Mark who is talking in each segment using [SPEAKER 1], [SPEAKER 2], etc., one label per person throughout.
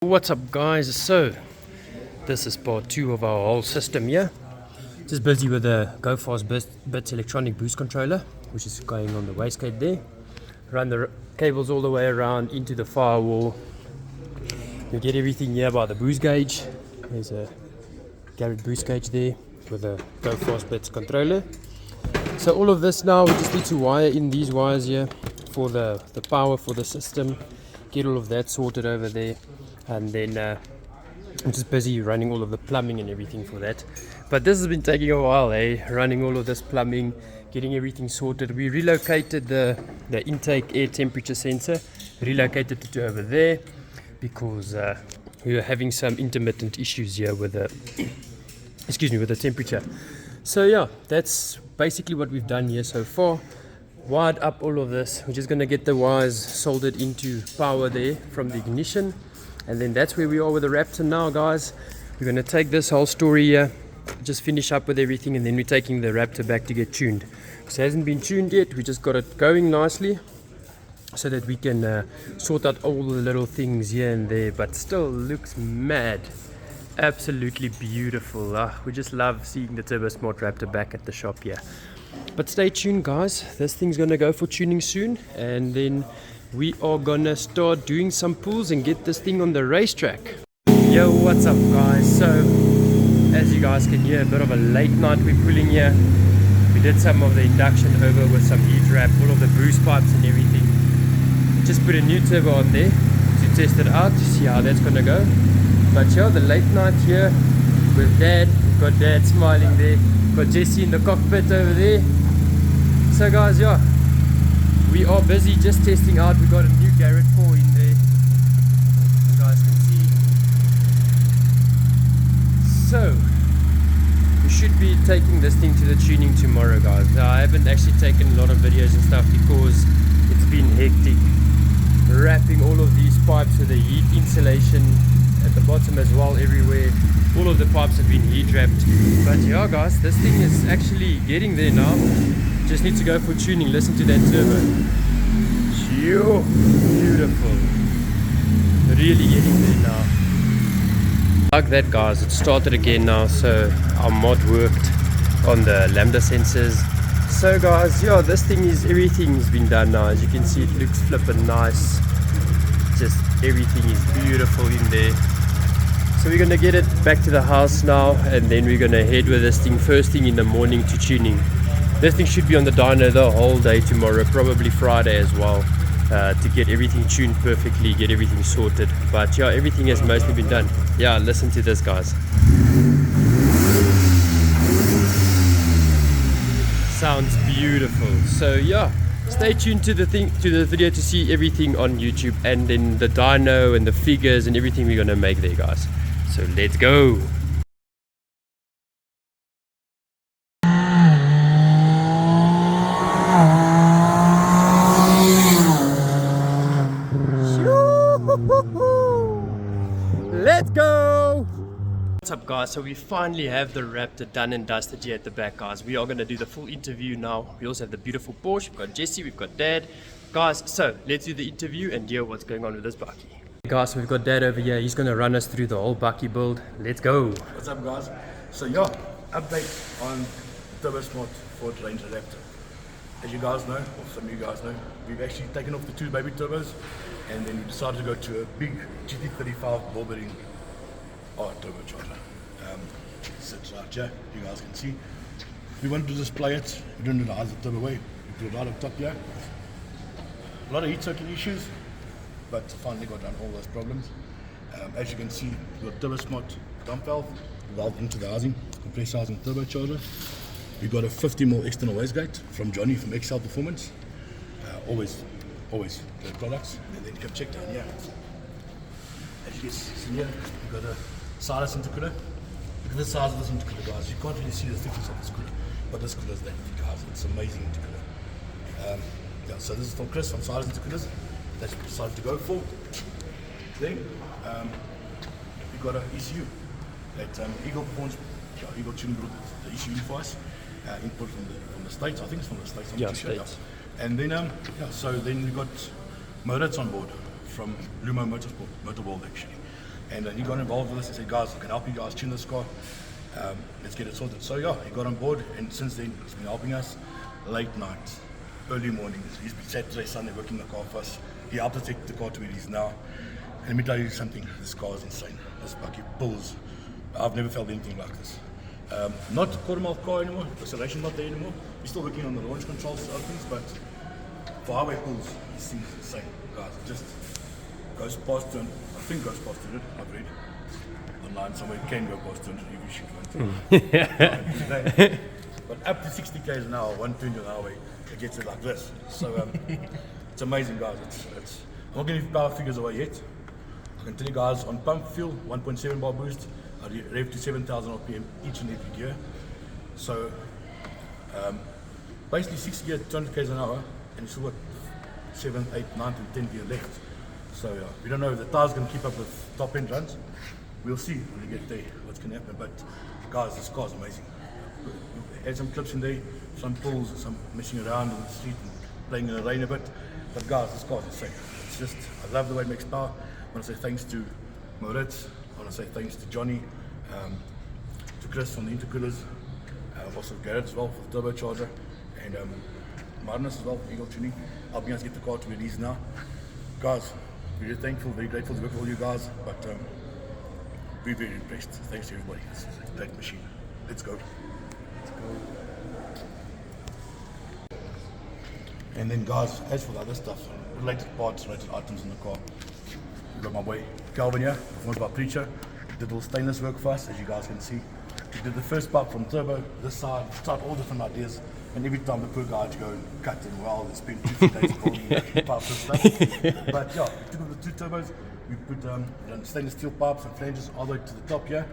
[SPEAKER 1] What's up guys, so this is part 2 of our whole system here. Just busy with the Go Fast Bits electronic boost controller, which is going on the wastegate there. Run the cables all the way around into the firewall. You get everything here by the boost gauge. There's a Garrett boost gauge there with a Go Fast Bits controller. So all of this now, we just need to wire in these wires here for the power for the system. Get all of that sorted over there. And then I'm just busy running all of the plumbing and everything for that. But this has been taking a while, running all of this plumbing, getting everything sorted. We relocated the intake air temperature sensor, relocated it to over there because we were having some intermittent issues here with the with the temperature. So yeah, that's basically what we've done here so far. Wired up all of this. We're just going to get the wires soldered into power there from the ignition. And then that's where we are with the Raptor now, guys. We're going to take this whole story here, just finish up with everything, and then we're taking the Raptor back to get tuned. Because it hasn't been tuned yet. We just got it going nicely so that we can sort out all the little things here and there, but still looks mad. Absolutely beautiful. We just love seeing the Turbo Smart Raptor back at the shop here. But stay tuned, guys. This thing's going to go for tuning soon, and then we are gonna start doing some pulls and get this thing on the racetrack. Yo, what's up guys? So as you guys can hear, a bit of a late night we're pulling here. We did some of the induction over with some heat wrap, all of the boost pipes and everything. Just put a new turbo on there to test it out, to see how that's gonna go. But yeah, the late night here with Dad. We've got Dad smiling there, got Jesse in the cockpit over there. So guys, yeah, we are busy just testing out. We got a new Garrett 4 in there, you guys can see. So we should be taking this thing to the tuning tomorrow, guys. Now, I haven't actually taken a lot of videos and stuff because it's been hectic wrapping all of these pipes with the heat insulation at the bottom as well, everywhere. All of the pipes have been heat wrapped. But yeah guys, this thing is actually getting there now. Just need to go for tuning. Listen to that turbo. Beautiful. Really getting there now. Like that guys, it started again now. So our mod worked on the lambda sensors. So guys, yeah, this thing is, everything's been done now. As you can see, it looks flippin' nice. Just everything is beautiful in there. So we're gonna get it back to the house now, and then we're gonna head with this thing first thing in the morning to tuning. This thing should be on the dyno the whole day tomorrow, probably Friday as well, to get everything tuned perfectly, get everything sorted. But yeah, everything has mostly been done. Yeah, listen to this guys. Sounds beautiful. So yeah, stay tuned to the video to see everything on YouTube, and then the dyno and the figures and everything we're gonna make there, guys. So let's go. Let's go! What's up guys, so we finally have the Raptor done and dusted here at the back, guys. We are going to do the full interview now. We also have the beautiful Porsche, we've got Jesse, we've got Dad. Guys, so let's do the interview and hear what's going on with this bucky. Guys, so we've got Dad over here. He's going to run us through the whole bucky build. Let's go!
[SPEAKER 2] What's up guys? So yeah, update on Turbo Smart Ford Ranger Raptor. As you guys know, or some of you guys know, we've actually taken off the 2 baby turbos, and then we decided to go to a big GT35 ball bearing turbocharger. Sits right here, you guys can see. We wanted to display it. We didn't know how the turbo way. We put it right up top here. A lot of heat soaking issues, but finally got down all those problems. As you can see, we've got Turbo Smart dump valve into the housing, compressor housing turbocharger. We've got a 50mm external wastegate from Johnny from XL Performance. Always great products. And then come check down here. As you can see here, we've got a silence intercooler. Look at the size of this intercooler, guys. You can't really see the thickness of this cooler, but this cooler is that thick, guys. It's an amazing intercooler. Yeah, so this is from Chris from Silence Intercoolers. That's what we decided to go for. Then we've got an ECU that Eagle Performance, Eagle tuning built the ECU for us. Input from the States, I think it's from the States.
[SPEAKER 1] Yeah, States.
[SPEAKER 2] And then, so then we got motors on board from Lumo Motorsport, Motorworld actually. And he got involved with us and said, guys, I can help you guys tune this car. Let's get it sorted. So yeah, he got on board, and since then he's been helping us late nights, early mornings. He's been Saturday, Sunday working the car for us. He helped us take the car to where it is now. And let me tell you something, this car is insane. This bucket pulls. I've never felt anything like this. Not a quarter-mile car anymore, the acceleration not there anymore. We're still working on the launch controls and other things, but for highway pulls, this thing's insane, guys. It just goes past 200, I think goes past 200, I've read online somewhere, it can go past 200 if you shoot one. But up to 60 k's an hour, 120 on the highway, it gets it like this. So it's amazing, guys. I'm not going to give power figures away yet. I can tell you guys, on pump fuel, 1.7 bar boost, I rev to 7,000 RPM each and every gear. So basically 6 gear, 200 k's an hour, and you still got 7, 8, 9 to 10 gear left. So we don't know if the tyres going to keep up with top end runs. We'll see when we get there what's going to happen. But guys, this car's amazing. Had some clips in there, some pulls, some messing around in the street and playing in the rain a bit. But guys, this car's insane. It's just, I love the way it makes power. I want to say thanks to Moritz. I want to say thanks to Johnny, to Chris on the intercoolers, also Garrett as well for the turbocharger, and Marnus as well for Eagle Tuning, helping us get the car to where it is now. Guys, very thankful, very grateful to work with all you guys, but we're very impressed. Thanks to everybody. It's a great machine. Let's go. And then guys, as for the other stuff, related parts, related items in the car, we've got my boy Calvin here, performed by Preacher. Did all stainless work for us, as you guys can see. We did the first part from turbo, this side, tried all different ideas, and every time the poor guy had to go and cut and weld and spend 2 days building pipes and stuff. But yeah, we took the 2 turbos, we put stainless steel pipes and flanges all the way to the top here.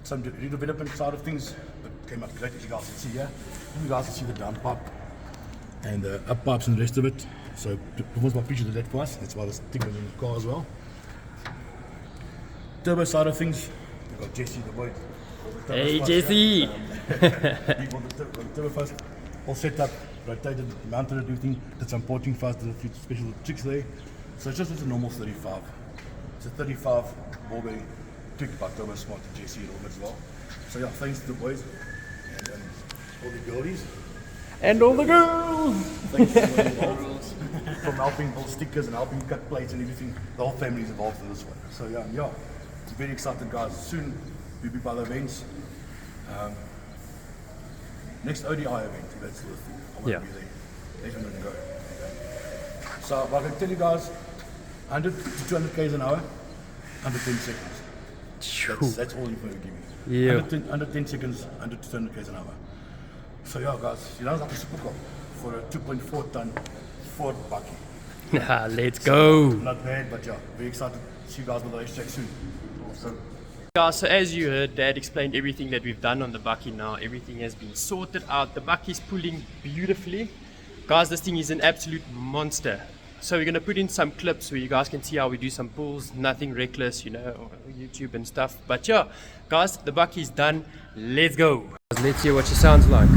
[SPEAKER 2] Some redevelopment side of things, but came out great, as you guys can see here. And you guys can see the down pipe and the up pipes and the rest of it. So performance by Preacher did that for us. That's why this thing was in the car as well. Turbo side of things, we've got Jesse the boy.
[SPEAKER 1] Hey Jesse!
[SPEAKER 2] The turbo first, all set up, rotated, mounted it, everything. Did some porting for us, did a few special tricks there. So it's just a normal 35. It's a 35 ball bearing tweaked by Turbo Smart to Jesse and all as well. So yeah, thanks to the boys and all the girlies.
[SPEAKER 1] And all the girls!
[SPEAKER 2] Thanks to all the involved, from helping build stickers and helping cut plates and everything. The whole family is involved in this one. So yeah, I'm very excited, guys. Soon we'll be by the events. Next ODI event, that's the thing. I want to be there. That's when I'm going to go. So I can tell you guys, 100 to 200 k's an hour, under 10 seconds. That's all you're going to give me.
[SPEAKER 1] Yeah.
[SPEAKER 2] Under 10 seconds, 100 to 200 k's an hour. So yeah, guys, you know, it's like a super car for a 2.4 ton Ford bucky.
[SPEAKER 1] Let's go!
[SPEAKER 2] Not bad, but yeah, very excited to see you guys on the racetrack soon. So,
[SPEAKER 1] Guys, so as you heard, Dad explained everything that we've done on the bucky now. Everything has been sorted out. The bucky's pulling beautifully. Guys, this thing is an absolute monster. So we're going to put in some clips where you guys can see how we do some pulls. Nothing reckless, you know, YouTube and stuff. But yeah, guys, the bucky's done. Let's go. Let's hear what she sounds like.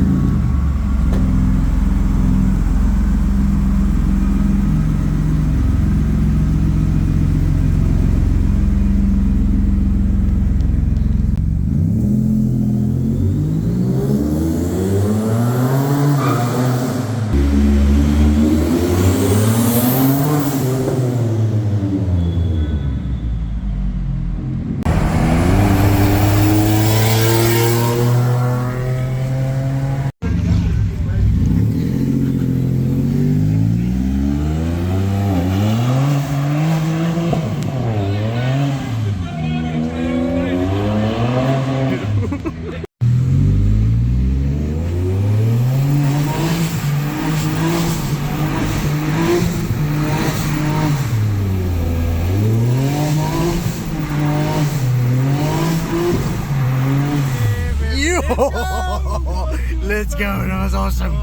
[SPEAKER 3] Let's go, that was awesome.